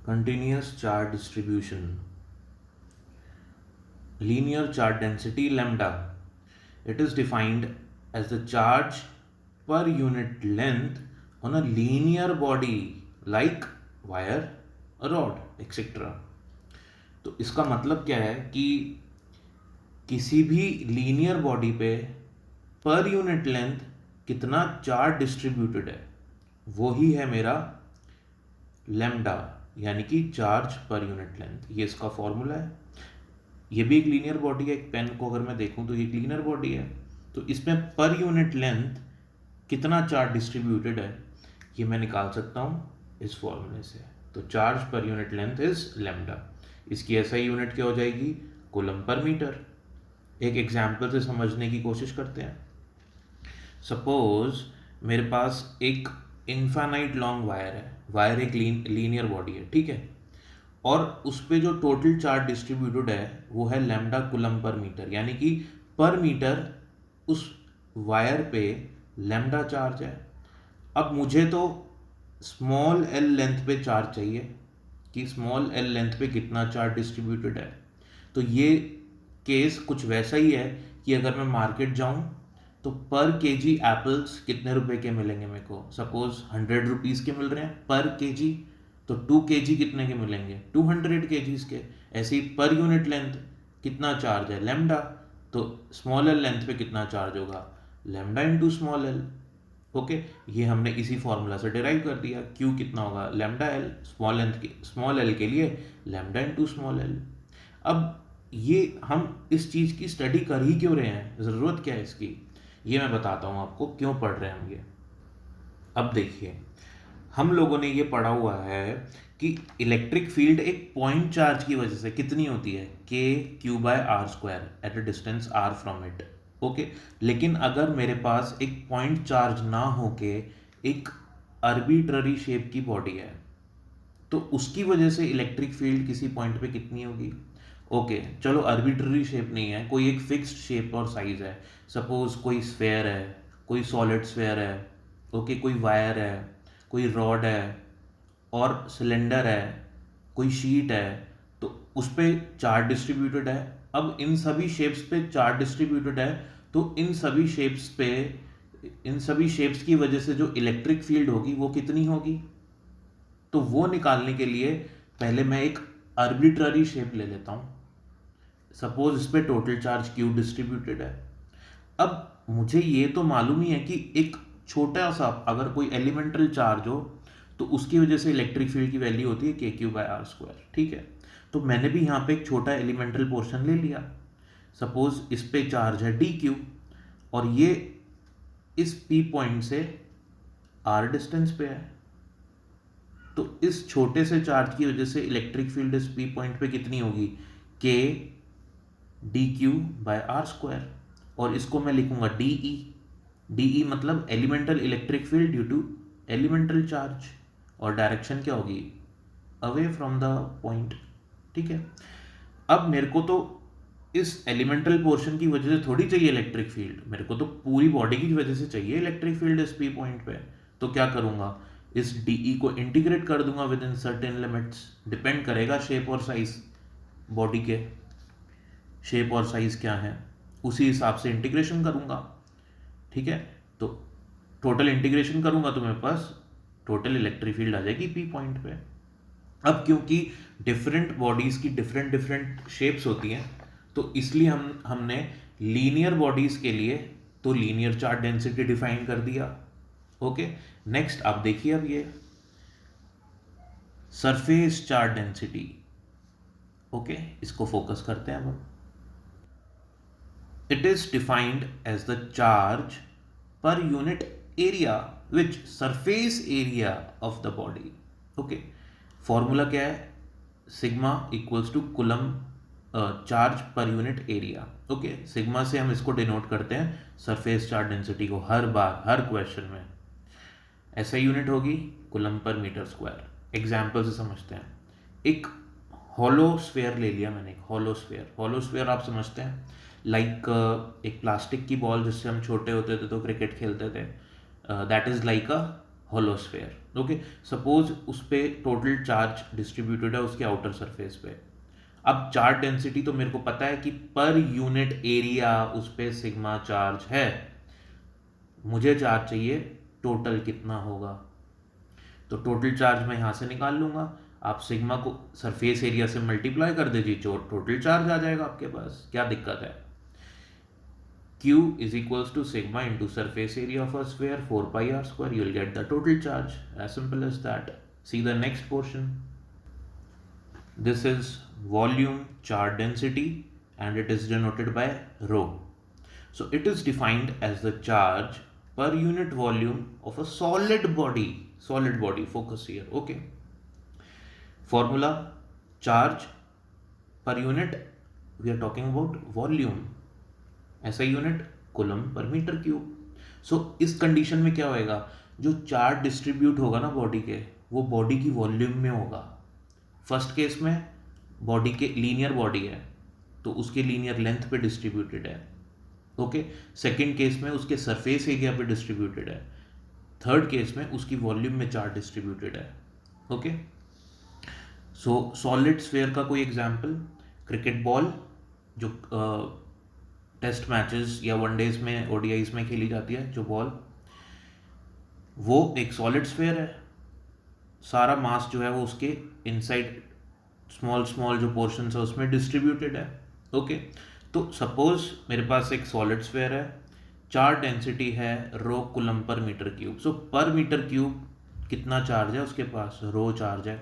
continuous charge distribution, linear charge density lambda. It is defined as the charge per unit length on a linear body like wire, a rod, etc. तो इसका मतलब क्या है कि किसी भी linear body पे पर यूनिट लेंथ कितना चार्ज डिस्ट्रीब्यूटेड है, वो ही है मेरा लैम्डा, यानी कि चार्ज पर यूनिट लेंथ। ये इसका फॉर्मूला है। ये भी एक लीनियर बॉडी है। एक पेन को अगर मैं देखूं तो ये एक लीनियर बॉडी है, तो इसमें पर यूनिट लेंथ कितना चार्ज डिस्ट्रीब्यूटेड है ये मैं निकाल सकता हूँ इस फॉर्मूले से। तो charge per unit length is lambda. इसकी एसआई यूनिट क्या हो जाएगी? कूलम पर मीटर। एक एग्जाम्पल से समझने की कोशिश करते हैं। सपोज मेरे पास एक इनफाइनाइट लॉन्ग वायर है। वायर एक लीनियर बॉडी है, ठीक है, और उस पर जो टोटल चार्ज डिस्ट्रीब्यूटेड है वो है लैम्डा कूलम पर मीटर, यानी कि पर मीटर उस वायर पे लैम्डा चार्ज है। अब मुझे तो स्मॉल एल लेंथ पे चार्ज चाहिए कि स्मॉल एल लेंथ पे कितना चार्ज डिस्ट्रीब्यूटेड है। तो ये केस कुछ वैसा ही है कि अगर मैं मार्केट जाऊं तो पर केजी एप्पल्स कितने रुपए के मिलेंगे मेरे को? सपोज 100 रुपीज़ के मिल रहे हैं पर केजी, तो 2 kg कितने के मिलेंगे? 200 kgs के। ऐसे ही पर यूनिट लेंथ कितना चार्ज है? लैम्डा। तो स्मॉल एल लेंथ पे कितना चार्ज होगा? Lambda into small L. Okay, ये हमने इसी फॉर्मूला से डिराइव कर दिया। क्यू कितना होगा? Lambda L. स्मॉल एल के लिए लैम्डा इंटू स्मॉल एल। अब ये हम इस चीज़ की स्टडी कर ही क्यों रहे हैं, ज़रूरत क्या है इसकी, ये मैं बताता हूँ आपको क्यों पढ़ रहे हैं हम ये। अब देखिए, हम लोगों ने ये पढ़ा हुआ है कि इलेक्ट्रिक फील्ड एक पॉइंट चार्ज की वजह से कितनी होती है? K q by r square at a distance r from it. Okay, लेकिन अगर मेरे पास एक पॉइंट चार्ज ना होके एक आर्बिट्ररी शेप की बॉडी है, तो उसकी वजह से इलेक्ट्रिक फील्ड किसी पॉइंट पे कितनी होगी? ओके, चलो आर्बिट्ररी शेप नहीं है, कोई एक फिक्स्ड शेप और साइज है। सपोज कोई स्फेयर है, कोई सॉलिड स्फेयर है, ओके, कोई वायर है, कोई रॉड है और सिलेंडर है, कोई शीट है, तो उस पर चार्ज डिस्ट्रीब्यूटेड है। अब इन सभी शेप्स पे चार्ज डिस्ट्रीब्यूटेड है, तो इन सभी शेप्स की वजह से जो इलेक्ट्रिक फील्ड होगी वो कितनी होगी? तो वो निकालने के लिए पहले मैं एक आर्बिट्ररी शेप ले लेता हूँ। सपोज इस पे टोटल चार्ज क्यू डिस्ट्रीब्यूटेड है। अब मुझे ये तो मालूम ही है कि एक छोटा सा अगर कोई एलिमेंटल चार्ज हो तो उसकी वजह से इलेक्ट्रिक फील्ड की वैल्यू होती है K q by r square, ठीक है। तो मैंने भी यहाँ पे एक छोटा एलिमेंटल पोर्शन ले लिया। सपोज इस पे चार्ज है डी क्यू और ये इस पी पॉइंट से आर डिस्टेंस पे है। तो इस छोटे से चार्ज की वजह से इलेक्ट्रिक फील्ड इस पी पॉइंट पे कितनी होगी? K d q by r square. और इसको मैं लिखूंगा डी ई। डी ई मतलब elemental electric field due to elemental charge, और डायरेक्शन क्या होगी? अवे फ्रॉम द पॉइंट, ठीक है। अब मेरे को तो इस एलिमेंटल पोर्शन की वजह से थोड़ी चाहिए इलेक्ट्रिक फील्ड, मेरे को तो पूरी बॉडी की वजह से चाहिए इलेक्ट्रिक फील्ड इस पी पॉइंट पे। तो क्या करूंगा? इस डी को इंटीग्रेट कर दूंगा with in certain limits. Depend करेगा शेप और साइज, बॉडी के शेप और साइज क्या है, उसी हिसाब से इंटीग्रेशन करूंगा, ठीक है। तो टोटल इंटीग्रेशन करूंगा तो मेरे पास टोटल इलेक्ट्रिक फील्ड आ जाएगी पी पॉइंट पे। अब क्योंकि डिफरेंट बॉडीज की डिफरेंट डिफरेंट शेप्स होती हैं, तो इसलिए हमने लीनियर बॉडीज के लिए तो लीनियर चार्ज डेंसिटी डिफाइन कर दिया। ओके, नेक्स्ट आप देखिए, अब ये सरफेस चार्ज डेंसिटी। ओके, इसको फोकस करते हैं अब। It is defined as the charge per unit area which surface area of the body. Okay, formula क्या है? Sigma equals to coulomb charge per unit area. Okay, sigma से हम इसको denote करते हैं सरफेस चार्ज डेंसिटी को, हर बार हर question में। ऐसा यूनिट होगी कूलम पर मीटर स्क्वायर। एग्जाम्पल से समझते हैं। एक हॉलो स्फेयर ले लिया मैंने, एक हॉलो स्फेयर। हॉलो स्फेयर आप समझते हैं, लाइक एक प्लास्टिक की बॉल जिससे हम छोटे होते थे तो क्रिकेट खेलते थे, that is like a hollow sphere. Okay, suppose उस पर टोटल चार्ज डिस्ट्रीब्यूटेड है उसके आउटर सरफेस पे। अब चार्ज डेंसिटी तो मेरे को पता है कि पर यूनिट एरिया उस पर सिग्मा चार्ज है, मुझे चार्ज चाहिए टोटल कितना होगा। तो टोटल चार्ज मैं यहाँ से निकाल लूँगा, आप सिग्मा को सरफेस एरिया से मल्टीप्लाई कर दीजिए, टोटल चार्ज आ जाएगा आपके पास, क्या दिक्कत है। Q is equals to sigma into surface area of a sphere 4 pi r square. You will get the total charge. As simple as that. See the next portion. This is volume charge density and it is denoted by rho. So it is defined as the charge per unit volume of a solid body. Solid body, focus here. Okay. Formula charge per unit, we are talking about volume. ऐसा unit coulomb पर metre cube. So इस condition में क्या होएगा, जो charge distribute होगा ना body के, वो बॉडी की वॉल्यूम में होगा। फर्स्ट केस में बॉडी के लीनियर बॉडी है तो उसके लीनियर लेंथ पे डिस्ट्रीब्यूटेड है। ओके, सेकंड केस में उसके सरफेस एरिया पे डिस्ट्रीब्यूटेड है। थर्ड केस में उसकी वॉल्यूम में चार्ज डिस्ट्रीब्यूटेड है। ओके, सो सॉलिड स्फीयर का कोई एग्जांपल, क्रिकेट बॉल जो टेस्ट मैचेस या वनडेज में ओडीआईज में खेली जाती है, जो बॉल, वो एक सॉलिड स्फीयर है। सारा मास जो है वो उसके इनसाइड स्मॉल स्मॉल जो पोर्शंस है उसमें डिस्ट्रीब्यूटेड है। ओके, तो सपोज मेरे पास एक सॉलिड स्फीयर है, चार्ज डेंसिटी है रो कूलम पर मीटर क्यूब। सो पर मीटर क्यूब कितना चार्ज है उसके पास, रो चार्ज है।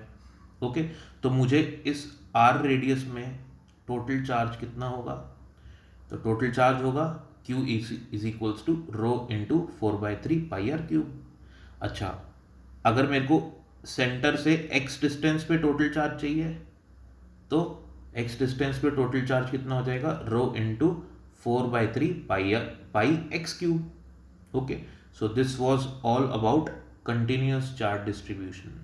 ओके, तो मुझे इस आर रेडियस में टोटल चार्ज कितना होगा, तो टोटल चार्ज होगा Q is equals to rho into 4/3 pi R cube. अच्छा, अगर मेरे को सेंटर से x डिस्टेंस पे टोटल चार्ज चाहिए तो x डिस्टेंस पे टोटल चार्ज कितना हो जाएगा, rho into 4/3 pi x cube. Okay, so this was all about continuous charge distribution.